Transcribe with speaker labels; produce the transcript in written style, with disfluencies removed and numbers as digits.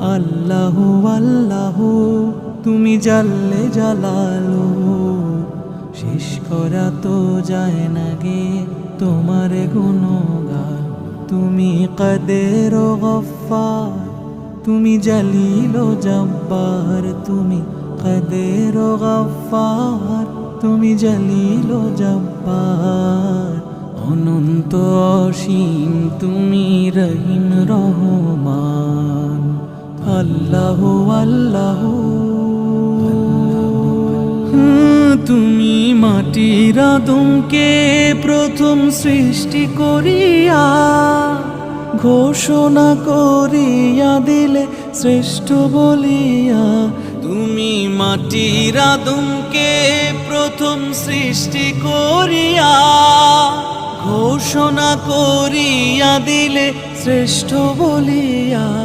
Speaker 1: আল্লাহু আল্লাহু তুমি জাল্লে জালালু, শেষ করা তো যায় না গে তোমার গুণগান। তুমি কাদের ও গফফার, তুমি জলিল ও জব্বার, তুমি কাদের ও গফফার, তুমি জলিল ও জব্বার। অনন্ত অসীম তুমি রহিম রহমান। আল্লাহু আল্লাহু তুমি মাটির আদমকে প্রথম সৃষ্টি করিয়া ঘোষণা করিয়া দিলে শ্রেষ্ঠ বলিয়া। তুমি মাটির আদমকে প্রথম সৃষ্টি করিয়া ঘোষণা করিয়া দিলে শ্রেষ্ঠ বলিয়া।